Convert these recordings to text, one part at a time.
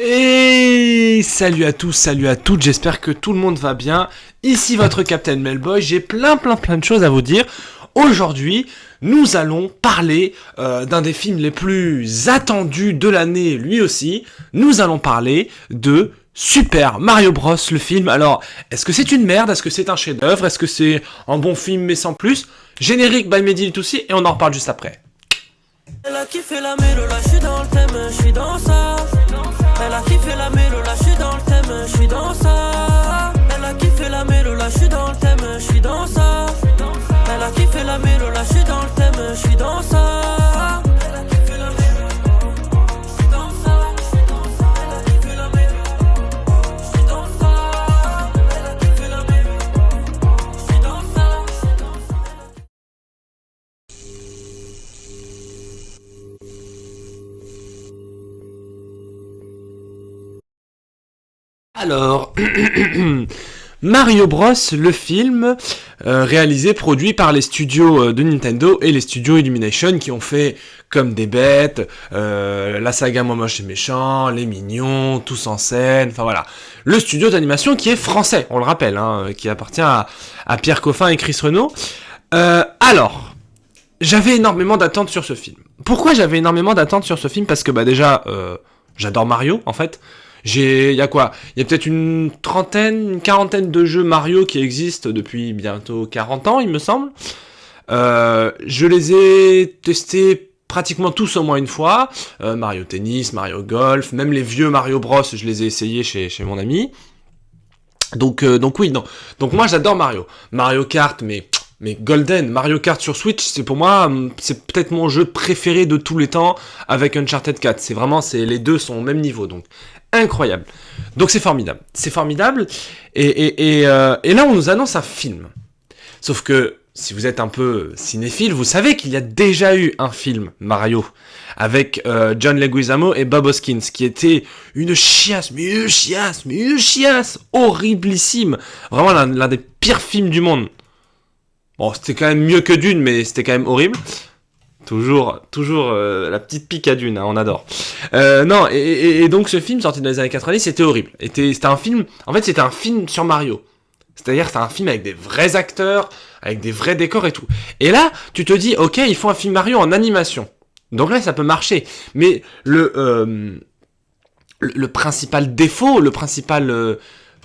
Et salut à tous, salut à toutes, j'espère que tout le monde va bien. Ici votre Captain Melboy, j'ai plein de choses à vous dire. Aujourd'hui, nous allons parler d'un des films les plus attendus de l'année, lui aussi. Nous allons parler de Super Mario Bros, le film. Alors, est-ce que c'est une merde? Est-ce que c'est un chef-d'œuvre? Est-ce que c'est un bon film mais sans plus? Générique by Mehdi Toussi et on en reparle juste après. Elle a kiffé la mélo, là j'suis dans le thème, j'suis dans ça. Elle a kiffé la mélo, là j'suis dans le thème, j'suis dans ça. Elle a kiffé la mélo, là j'suis dans le thème, j'suis dans ça. Elle a kiffé la mélo, là j'suis dans le thème, j'suis dans ça. Elle a kiffé la mélo, j'suis dans ça. Elle a kiffé la mélo, j'suis dans ça. Elle a kiffé la mélo, j'suis dans ça. Alors, Mario Bros, le film, réalisé, produit par les studios de Nintendo et les studios Illumination qui ont fait Comme des bêtes, la saga Moi Moche et Méchant, Les Mignons, Tous en scène, enfin voilà. Le studio d'animation qui est français, on le rappelle, hein, qui appartient à Pierre Coffin et Chris Renaud. Alors, j'avais énormément d'attentes sur ce film. Pourquoi j'avais énormément d'attentes sur ce film? Parce que déjà, j'adore Mario, en fait. Il y a quoi? Il y a peut-être une quarantaine de jeux Mario qui existent depuis bientôt 40 ans, il me semble. Je les ai testés pratiquement tous au moins une fois. Mario Tennis, Mario Golf, même les vieux Mario Bros, je les ai essayés chez mon ami. Donc oui, non. Donc moi j'adore Mario. Mario Kart, mais Golden, Mario Kart sur Switch, c'est pour moi, c'est peut-être mon jeu préféré de tous les temps avec Uncharted 4. Les deux sont au même niveau, donc incroyable. Donc c'est formidable. Et là on nous annonce un film. Sauf que si vous êtes un peu cinéphile, vous savez qu'il y a déjà eu un film Mario avec John Leguizamo et Bob Hoskins qui était une chiasse horriblissime. Vraiment l'un des pires films du monde. Bon, c'était quand même mieux que Dune, mais c'était quand même horrible. Toujours la petite pique à Dune, hein, on adore. Non, et donc ce film sorti dans les années 90, c'était horrible. C'était un film, en fait c'était un film sur Mario. C'est-à-dire c'était un film avec des vrais acteurs, avec des vrais décors et tout. Et là, tu te dis, ok, ils font un film Mario en animation. Donc là, ça peut marcher. Mais le principal défaut, le principal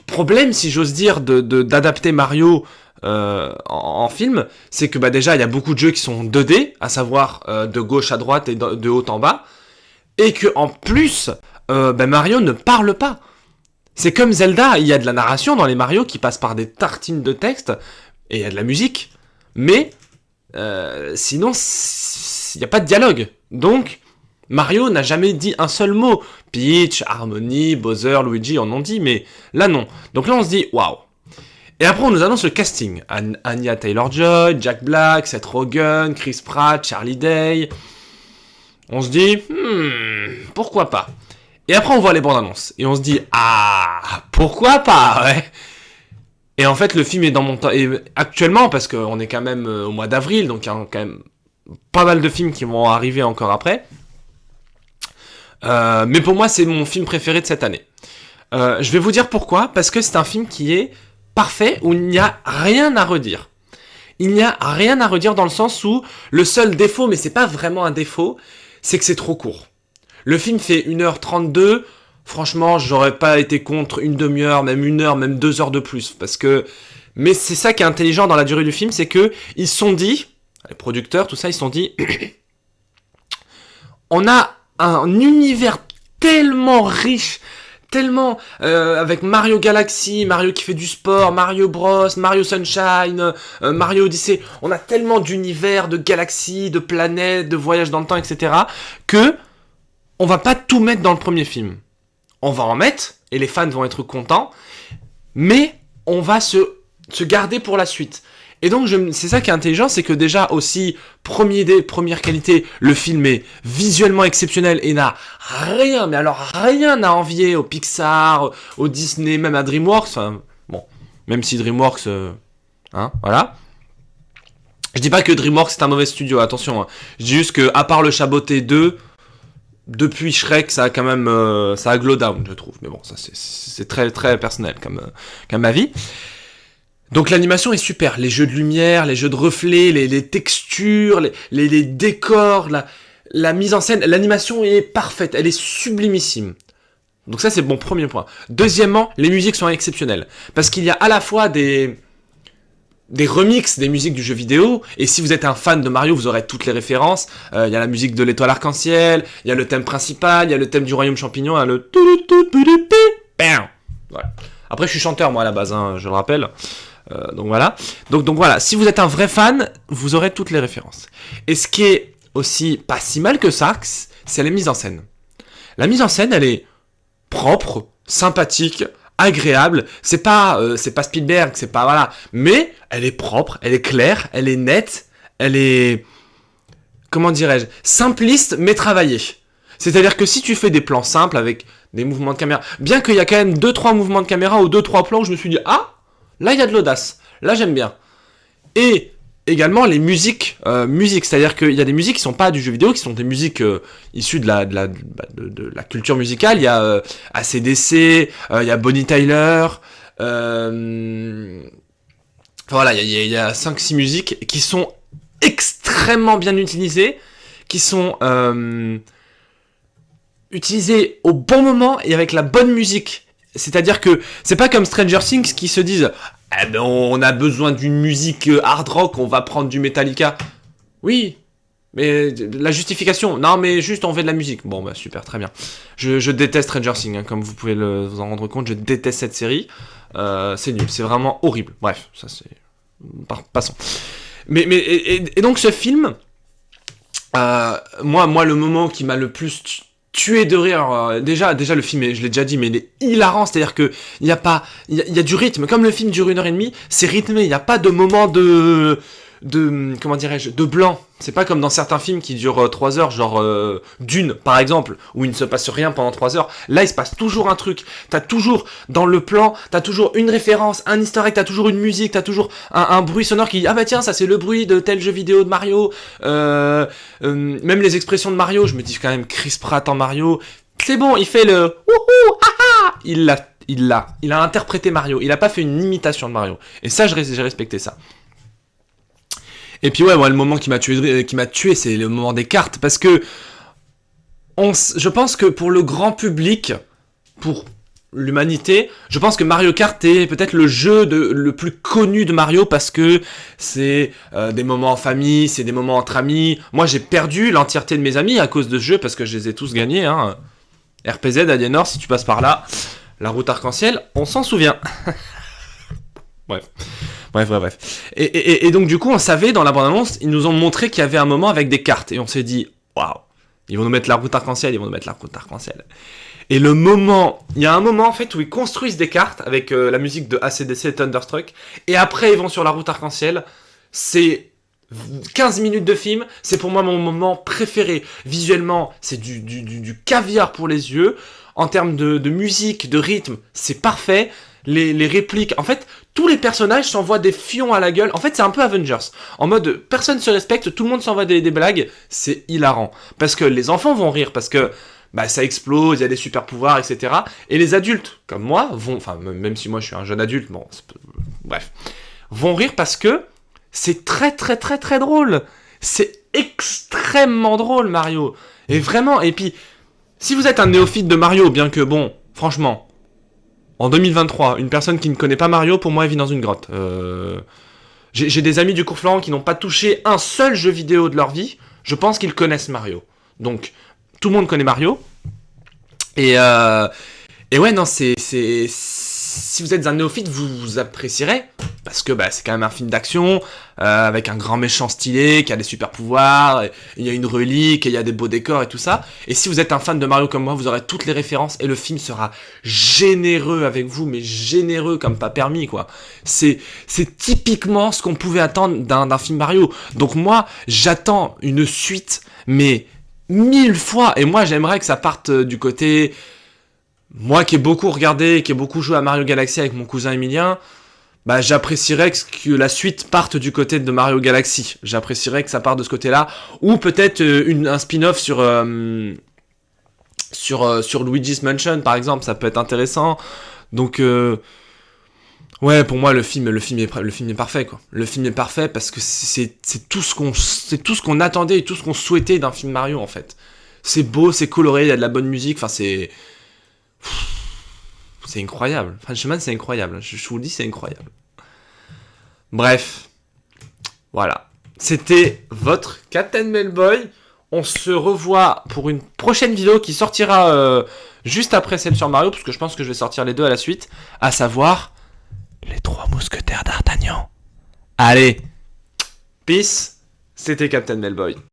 problème, si j'ose dire, d'adapter Mario en film, c'est que déjà il y a beaucoup de jeux qui sont 2D, à savoir de gauche à droite et de haut en bas, et que en plus Mario ne parle pas. C'est comme Zelda, il y a de la narration dans les Mario qui passe par des tartines de texte et il y a de la musique, mais sinon il n'y a pas de dialogue. Donc Mario n'a jamais dit un seul mot. Peach, Harmony, Bowser, Luigi en ont dit, mais là non. Donc là on se dit waouh. Et après, on nous annonce le casting. Anya Taylor-Joy, Jack Black, Seth Rogen, Chris Pratt, Charlie Day. On se dit, pourquoi pas? Et après, on voit les bandes annonces. Et on se dit, pourquoi pas, ouais. Et en fait, le film est dans mon temps. Et actuellement, parce qu'on est quand même au mois d'avril, donc il y a quand même pas mal de films qui vont arriver encore après. Mais pour moi, c'est mon film préféré de cette année. Je vais vous dire pourquoi. Parce que c'est un film qui est parfait, où il n'y a rien à redire. Il n'y a rien à redire dans le sens où le seul défaut, mais c'est pas vraiment un défaut, c'est que c'est trop court. Le film fait 1h32, franchement, j'aurais pas été contre une demi-heure, même 1 heure, même 2 heures de plus, parce que... Mais c'est ça qui est intelligent dans la durée du film, c'est que ils se sont dit, les producteurs, tout ça, ils se sont dit, on a un univers tellement riche, tellement avec Mario Galaxy, Mario qui fait du sport, Mario Bros, Mario Sunshine, Mario Odyssey, on a tellement d'univers, de galaxies, de planètes, de voyages dans le temps, etc. que on va pas tout mettre dans le premier film. On va en mettre, et les fans vont être contents, mais on va se garder pour la suite. Et donc, c'est ça qui est intelligent, c'est que déjà aussi, première qualité, le film est visuellement exceptionnel et n'a rien, mais alors rien à envier au Pixar, au Disney, même à DreamWorks. Enfin, bon, même si DreamWorks, voilà. Je dis pas que DreamWorks c'est un mauvais studio, attention. Hein. Je dis juste que, à part le Chaboté 2, depuis Shrek, ça a quand même, ça a glow down, je trouve. Mais bon, ça c'est très très personnel comme avis. Donc l'animation est super, les jeux de lumière, les jeux de reflets, les textures, les décors, la mise en scène, l'animation est parfaite, elle est sublimissime. Donc ça c'est mon premier point. Deuxièmement, les musiques sont exceptionnelles. Parce qu'il y a à la fois des remixes des musiques du jeu vidéo, et si vous êtes un fan de Mario, vous aurez toutes les références. Il y a la musique de l'étoile arc-en-ciel, il y a le thème principal, il y a le thème du royaume champignon, il y a le... Voilà. Après je suis chanteur moi à la base, hein, je le rappelle. Donc voilà. Donc voilà, si vous êtes un vrai fan, vous aurez toutes les références. Et ce qui est aussi pas si mal que ça, c'est la mise en scène. La mise en scène, elle est propre, sympathique, agréable. C'est pas Spielberg, c'est pas voilà, mais elle est propre, elle est claire, elle est nette, elle est, comment dirais-je, simpliste mais travaillée. C'est-à-dire que si tu fais des plans simples avec des mouvements de caméra, bien qu'il y a quand même 2-3 mouvements de caméra ou 2-3 plans où je me suis dit ah, là il y a de l'audace, là j'aime bien. Et également les musiques, c'est-à-dire qu'il y a des musiques qui sont pas du jeu vidéo, qui sont des musiques issues de la culture musicale. Il y a AC/DC, il y a Bonnie Tyler, voilà, il y a 5-6 musiques qui sont extrêmement bien utilisées, qui sont utilisées au bon moment et avec la bonne musique. C'est-à-dire que c'est pas comme Stranger Things qui se disent eh ben on a besoin d'une musique hard rock, on va prendre du Metallica. Oui, mais la justification, non mais juste on veut de la musique. Bon bah super, très bien. Je déteste Stranger Things, hein, comme vous pouvez vous en rendre compte, je déteste cette série. C'est nul, c'est vraiment horrible. Bref, ça c'est... Passons. Et donc ce film, moi le moment qui m'a le plus tué de rire, déjà le film, je l'ai déjà dit, mais il est hilarant, c'est-à-dire que il y a du rythme, comme le film dure 1h30, c'est rythmé, il n'y a pas de moment de comment dirais-je, de blanc. C'est pas comme dans certains films qui durent 3 heures, genre Dune par exemple, où il ne se passe rien pendant 3 heures. Là il se passe toujours un truc, t'as toujours dans le plan, t'as toujours une référence, un easter egg, t'as toujours une musique, t'as toujours un bruit sonore qui dit ah bah tiens ça c'est le bruit de tel jeu vidéo de Mario. Même les expressions de Mario, je me dis quand même Chris Pratt en Mario, c'est bon, il fait le wouhou haha, il a interprété Mario, il a pas fait une imitation de Mario. Et ça j'ai respecté ça. Et puis ouais, moi le moment qui m'a tué, c'est le moment des cartes, parce que je pense que pour le grand public, pour l'humanité, je pense que Mario Kart est peut-être le jeu le plus connu de Mario, parce que c'est des moments en famille, c'est des moments entre amis. Moi j'ai perdu l'entièreté de mes amis à cause de ce jeu, parce que je les ai tous gagnés, hein. RPZ, Aliénor, si tu passes par là, la route arc-en-ciel, on s'en souvient. Bref. Et donc du coup, on savait dans la bande-annonce, ils nous ont montré qu'il y avait un moment avec des cartes. Et on s'est dit, waouh, ils vont nous mettre la route arc-en-ciel, Et il y a un moment en fait où ils construisent des cartes avec la musique de AC/DC Thunderstruck. Et après, ils vont sur la route arc-en-ciel. C'est 15 minutes de film, c'est pour moi mon moment préféré. Visuellement, c'est du caviar pour les yeux. En termes de musique, de rythme, c'est parfait. Les répliques, en fait, tous les personnages s'envoient des fions à la gueule. En fait, c'est un peu Avengers. En mode, personne se respecte, tout le monde s'envoie des blagues. C'est hilarant. Parce que les enfants vont rire, parce que bah, ça explose, il y a des super pouvoirs, etc. Et les adultes, comme moi, même si moi je suis un jeune adulte, vont rire parce que c'est très très très très drôle. C'est extrêmement drôle, Mario. Et vraiment, et puis, si vous êtes un néophyte de Mario, bien que, bon, franchement... En 2023, une personne qui ne connaît pas Mario, pour moi, elle vit dans une grotte. J'ai des amis du cours Florent qui n'ont pas touché un seul jeu vidéo de leur vie. Je pense qu'ils connaissent Mario. Donc, tout le monde connaît Mario. Et ouais, non, si vous êtes un néophyte, vous apprécierez. Parce que c'est quand même un film d'action, avec un grand méchant stylé, qui a des super pouvoirs, il y a une relique, il y a des beaux décors et tout ça. Et si vous êtes un fan de Mario comme moi, vous aurez toutes les références et le film sera généreux avec vous, mais généreux comme pas permis, quoi. C'est typiquement ce qu'on pouvait attendre d'un film Mario. Donc moi, j'attends une suite, mais 1000 fois. Et moi, j'aimerais que ça parte du côté... Moi qui ai beaucoup regardé, qui ai beaucoup joué à Mario Galaxy avec mon cousin Emilien... j'apprécierais que la suite parte du côté de Mario Galaxy. J'apprécierais que ça parte de ce côté-là. Ou peut-être un spin-off sur sur Luigi's Mansion par exemple, ça peut être intéressant. Donc ouais, pour moi le film est parfait quoi. Le film est parfait parce que c'est tout ce qu'on attendait et tout ce qu'on souhaitait d'un film Mario en fait. C'est beau, c'est coloré, il y a de la bonne musique, enfin c'est incroyable. Franchement, c'est incroyable. Je vous le dis, c'est incroyable. Bref, voilà. C'était votre Captain Melboy. On se revoit pour une prochaine vidéo qui sortira juste après celle sur Mario, parce que je pense que je vais sortir les deux à la suite, à savoir les 3 mousquetaires d'Artagnan. Allez, peace, c'était Captain Melboy.